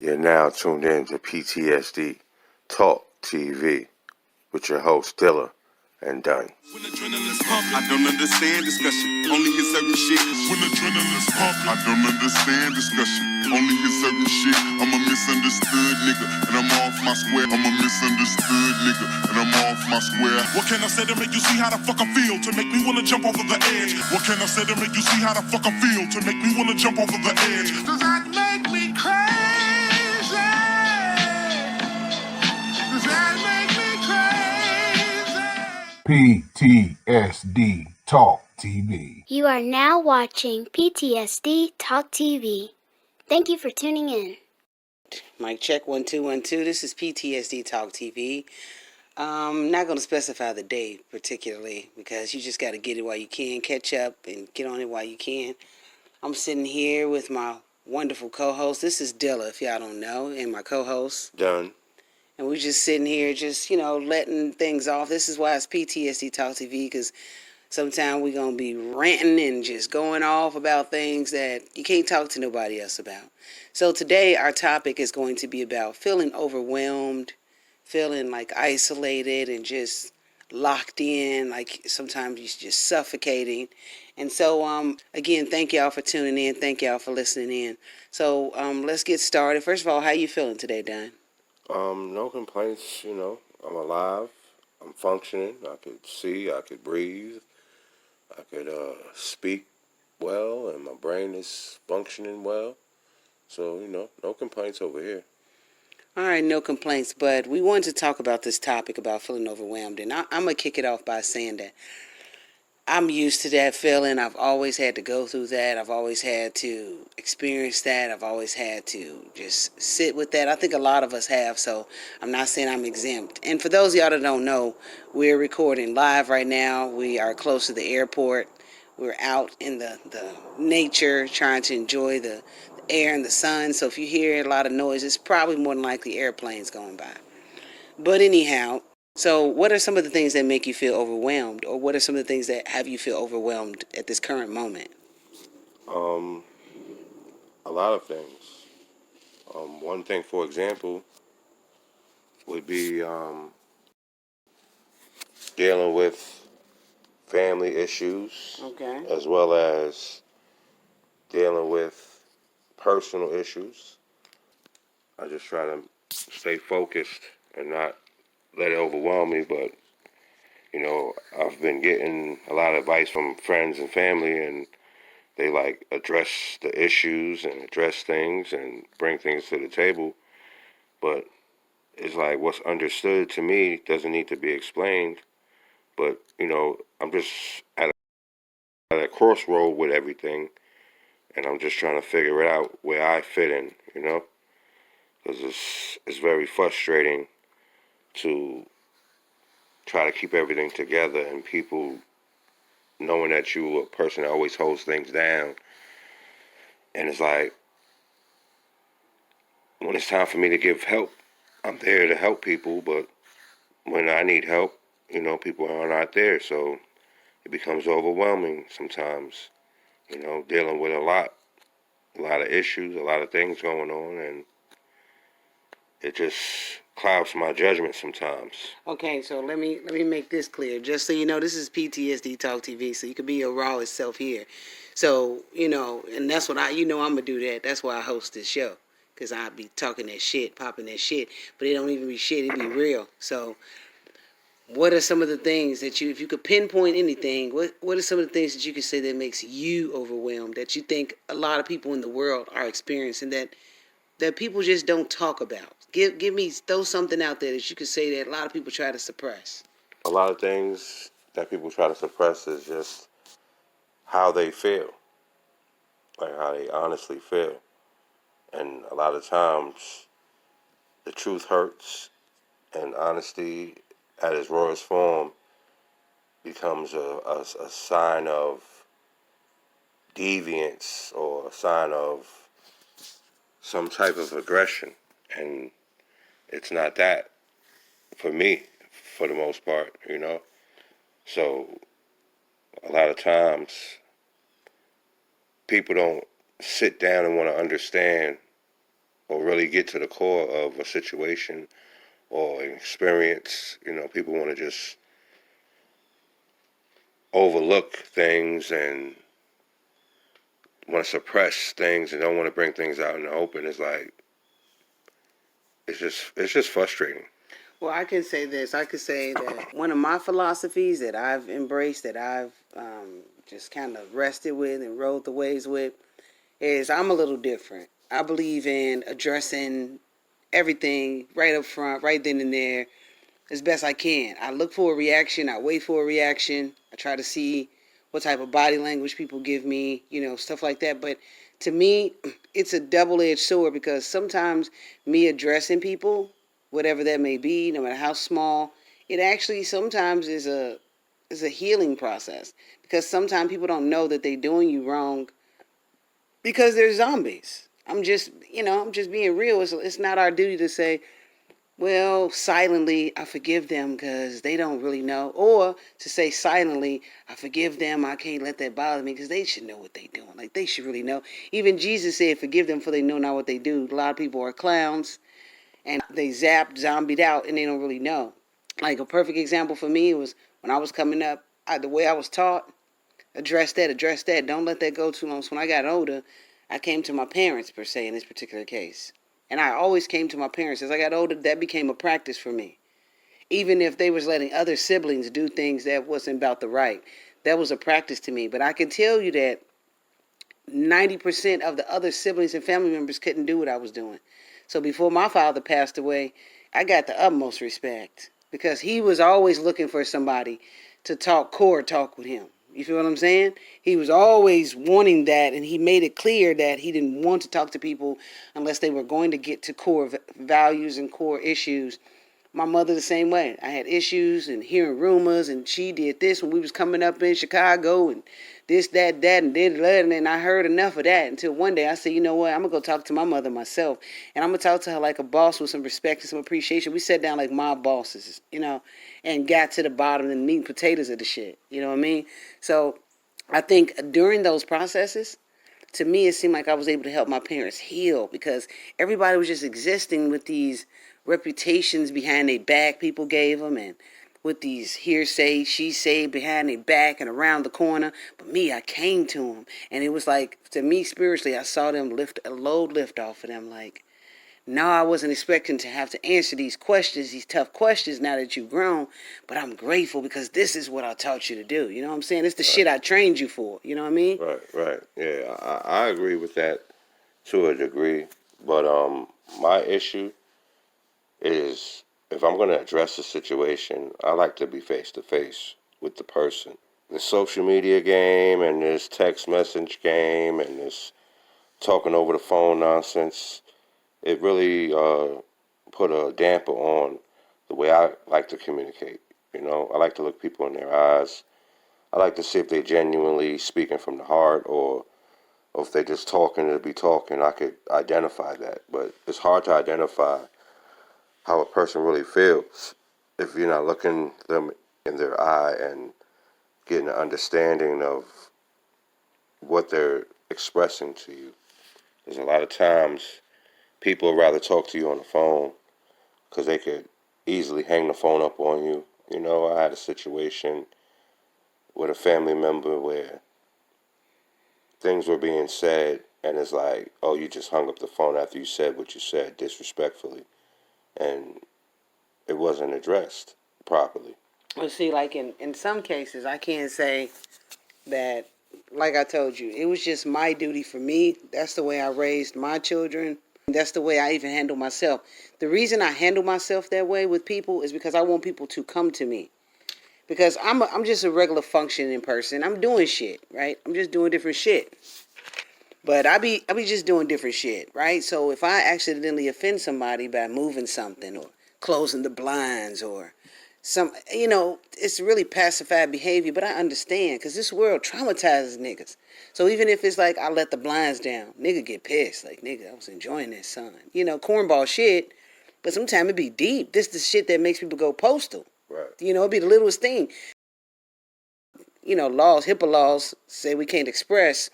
You're now tuned in to PTSD Talk TV with your host Dilla and Dunn. When adrenaline's pumping, I don't understand discussion. Only his certain shit. When adrenaline's pumping, I don't understand discussion. Only his certain shit. I'm a misunderstood nigga, and I'm off my square. I'm a misunderstood nigga, and I'm off my square. What can I say to make you see how the fuck I feel? To make me wanna jump over the edge. What can I say to make you see how the fuck I feel? To make me wanna jump over the edge. Does that make me crazy? Does that make me crazy? PTSD Talk TV. You are now watching PTSD Talk TV. Thank you for tuning in. Mic check 1 2 1 2. This is PTSD Talk TV. I'm not going to specify the day particularly because you just got to get it while you can, catch up and get on it while you can. I'm sitting here with my wonderful co-host. This is Dilla, if y'all don't know, and my co-host. Dunn. And we're just sitting here just, letting things off. This is why it's PTSD Talk TV, because sometimes we're going to be ranting and just going off about things that you can't talk to nobody else about. So today our topic is going to be about feeling overwhelmed, feeling like isolated and just locked in, like sometimes you're just suffocating. And so, again, thank y'all for tuning in. Thank y'all for listening in. So let's get started. First of all, how you feeling today, Don? No complaints, I'm alive, I'm functioning, I could see, I could breathe, I could speak well, and my brain is functioning well. So, no complaints over here. All right, no complaints, but we wanted to talk about this topic about feeling overwhelmed, and I'm going to kick it off by saying that I'm used to that feeling. I've always had to go through that. I've always had to experience that. I've always had to just sit with that. I think a lot of us have, so I'm not saying I'm exempt. And for those of y'all that don't know, we're recording live right now. We are close to the airport. We're out in the nature trying to enjoy the air and the sun. So if you hear a lot of noise, it's probably more than likely airplanes going by. But anyhow, so what are some of the things that make you feel overwhelmed, or what are some of the things that have you feel overwhelmed at this current moment? A lot of things. One thing, for example, would be dealing with family issues, Okay. as well as dealing with personal issues. I just try to stay focused and not let it overwhelm me, but I've been getting a lot of advice from friends and family, and they address the issues and address things and bring things to the table, but it's like what's understood to me doesn't need to be explained. But I'm just at a crossroad with everything, and I'm just trying to figure it out where I fit in, because it's very frustrating to try to keep everything together and people knowing that you're a person that always holds things down. And it's like, when it's time for me to give help, I'm there to help people, but when I need help, people are not there. So it becomes overwhelming sometimes, dealing with a lot of issues, a lot of things going on, and it just clouds my judgment sometimes. Okay, so let me make this clear. Just so you know, this is PTSD Talk TV, so you can be your rawest self here. So, and that's what I'm going to do that. That's why I host this show, because I be talking that shit, popping that shit, but it don't even be shit, it be real. So what are some of the things that if you could pinpoint anything, what are some of the things that you could say that makes you overwhelmed, that you think a lot of people in the world are experiencing that people just don't talk about? Throw something out there that you could say that a lot of people try to suppress. A lot of things that people try to suppress is just how they feel, like how they honestly feel. And a lot of times, the truth hurts, and honesty at its rawest form becomes a sign of deviance or a sign of some type of aggression. And it's not that for me, for the most part, So a lot of times, people don't sit down and want to understand or really get to the core of a situation or an experience. People want to just overlook things and want to suppress things and don't want to bring things out in the open. It's like, it's just frustrating. Well, I can say this. I could say that one of my philosophies that I've embraced, that I've just kind of rested with and rode the waves with, is I'm a little different. I believe in addressing everything right up front, right then and there, as best I can. I look for a reaction. I wait for a reaction. I try to see what type of body language people give me, stuff like that. But to me, it's a double-edged sword, because sometimes me addressing people, whatever that may be, no matter how small, it actually sometimes is a healing process, because sometimes people don't know that they're doing you wrong because they're zombies. I'm just being real. It's not our duty to say, well, silently, I forgive them because they don't really know. Or to say silently, I forgive them, I can't let that bother me, because they should know what they're doing. Like, they should really know. Even Jesus said, forgive them for they know not what they do. A lot of people are clowns, and they zombied out, and they don't really know. Like, a perfect example for me was when I was coming up, the way I was taught, address that. Don't let that go too long. So when I got older, I came to my parents, per se, in this particular case. And I always came to my parents. As I got older, that became a practice for me. Even if they was letting other siblings do things that wasn't about the right, that was a practice to me. But I can tell you that 90% of the other siblings and family members couldn't do what I was doing. So before my father passed away, I got the utmost respect, because he was always looking for somebody to talk with him. You feel what I'm saying? He was always wanting that, and he made it clear that he didn't want to talk to people unless they were going to get to core values and core issues. My mother the same way. I had issues and hearing rumors, and she did this when we was coming up in Chicago, and this, that, and did that, and then I heard enough of that until one day I said, you know what, I'm going to go talk to my mother myself, and I'm going to talk to her like a boss with some respect and some appreciation. We sat down like mob bosses, and got to the bottom and meat and potatoes of the shit, you know what I mean? So I think during those processes, to me, it seemed like I was able to help my parents heal, because everybody was just existing with these reputations behind their back people gave them, and with these hearsay, she say behind their back and around the corner. But me, I came to them, and it was like, to me spiritually, I saw them lift off of them. Like, no, I wasn't expecting to have to answer these questions, these tough questions, now that you've grown, but I'm grateful, because this is what I taught you to do. You know what I'm saying? It's the shit I trained you for. You know what I mean? Right. Yeah, I agree with that to a degree. But my issue is, if I'm going to address a situation, I like to be face to face with the person. The social media game and this text message game and this talking over the phone nonsense, it really put a damper on the way I like to communicate. I like to look people in their eyes. I like to see if they're genuinely speaking from the heart, or if they're just talking to be talking. I could identify that. But it's hard to identify how a person really feels if you're not looking them in their eye and getting an understanding of what they're expressing to you. There's a lot of times people would rather talk to you on the phone because they could easily hang the phone up on you. I had a situation with a family member where things were being said, and it's like, oh, you just hung up the phone after you said what you said disrespectfully. And it wasn't addressed properly. Well, see, like in some cases, I can't say that, like I told you, it was just my duty for me. That's the way I raised my children. That's the way I even handle myself. The reason I handle myself that way with people is because I want people to come to me. Because I'm just a regular functioning person. I'm doing shit, right? I'm just doing different shit. But I be just doing different shit, right? So if I accidentally offend somebody by moving something or closing the blinds or it's really pacified behavior, but I understand, because this world traumatizes niggas. So even if it's like I let the blinds down, nigga get pissed. Like, nigga, I was enjoying that sun. Cornball shit, but sometimes it be deep. This is the shit that makes people go postal. Right. It be the littlest thing. HIPAA laws say we can't express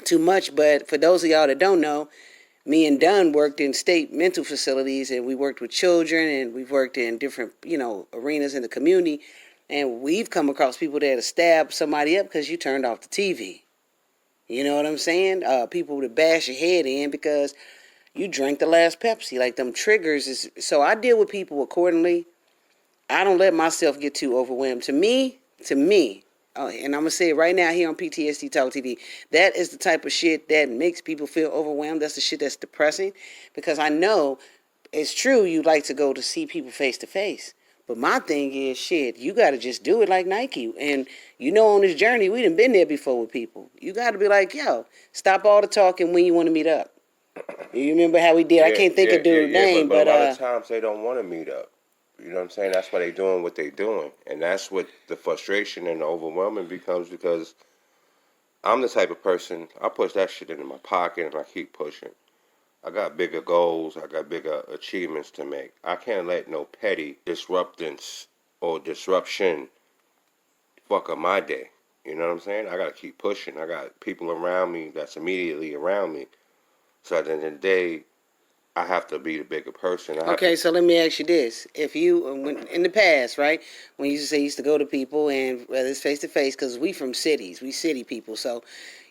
too much, but for those of y'all that don't know, Me and Dunn worked in state mental facilities, and we worked with children, and we've worked in different, arenas in the community. And we've come across people that have stabbed somebody up because you turned off the TV. You know what I'm saying? People that bash your head in because you drank the last Pepsi. Like, them triggers is... So I deal with people accordingly. I don't let myself get too overwhelmed. To me, and I'm going to say it right now here on PTSD Talk TV, that is the type of shit that makes people feel overwhelmed. That's the shit that's depressing. Because I know it's true you like to go to see people face to face. But my thing is, shit, you got to just do it like Nike. And on this journey, we done been there before with people. You got to be like, yo, stop all the talking when you want to meet up. You remember how we did? Yeah, I can't think of dude's name, but a lot of times they don't want to meet up. You know what I'm saying? That's why they doing what they doing. And that's what the frustration and the overwhelming becomes, because I'm the type of person, I push that shit into my pocket and I keep pushing. I got bigger goals. I got bigger achievements to make. I can't let no petty disruptance or disruption fuck up my day. You know what I'm saying? I got to keep pushing. I got people around me that's immediately around me. So at the end of the day, I have to be the bigger person. Okay, so let me ask you this. If you, in the past, right, when you used to go to people, and whether it's face-to-face, because we from cities, we city people, so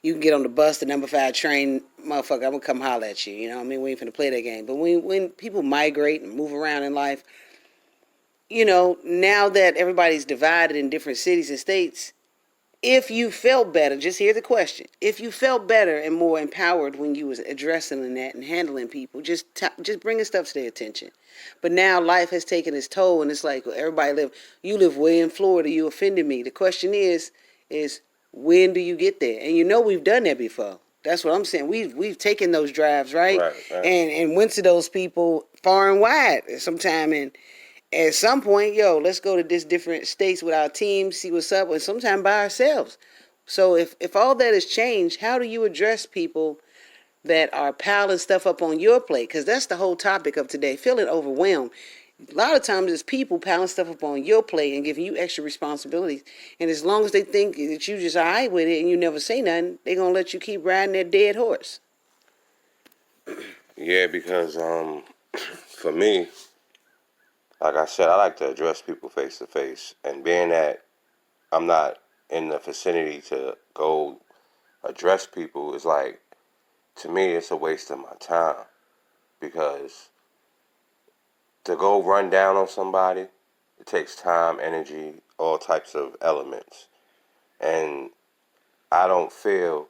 you can get on the bus, the number 5 train, motherfucker, I'm going to come holler at you, you know what I mean? We ain't finna play that game. But when people migrate and move around in life, now that everybody's divided in different cities and states, if you felt better, just hear the question. If you felt better and more empowered when you was addressing that and handling people, just bringing stuff to their attention. But now life has taken its toll, and it's like you live way in Florida, you offended me. The question is when do you get there? And we've done that before. That's what I'm saying. We've taken those drives, right? Right. And went to those people far and wide sometime, and at some point, let's go to this different states with our team, see what's up, and sometime by ourselves. So if all that has changed, how do you address people that are piling stuff up on your plate? Because that's the whole topic of today, feeling overwhelmed. A lot of times it's people piling stuff up on your plate and giving you extra responsibilities. And as long as they think that you just all right with it and you never say nothing, they're going to let you keep riding that dead horse. Yeah, because for me, like I said, I like to address people face to face. And being that I'm not in the vicinity to go address people, is like, to me, it's a waste of my time. Because to go run down on somebody, it takes time, energy, all types of elements. And I don't feel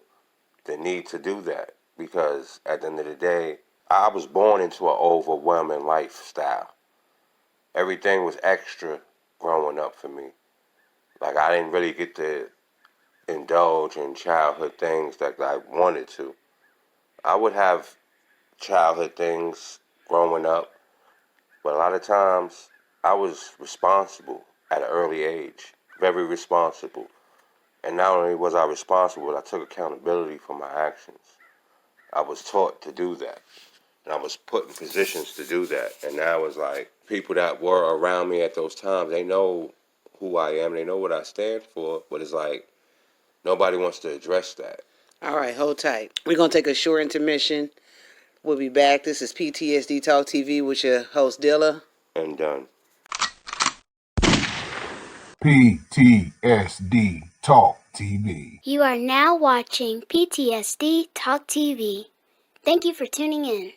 the need to do that. Because at the end of the day, I was born into an overwhelming lifestyle. Everything was extra growing up for me. Like, I didn't really get to indulge in childhood things that I wanted to. I would have childhood things growing up, but a lot of times I was responsible at an early age, very responsible. And not only was I responsible, but I took accountability for my actions. I was taught to do that. And I was put in positions to do that. And now it's like, people that were around me at those times, they know who I am, they know what I stand for, but it's like, nobody wants to address that. All right, hold tight. We're going to take a short intermission. We'll be back. This is PTSD Talk TV with your host, Dilla. And done. PTSD Talk TV. You are now watching PTSD Talk TV. Thank you for tuning in.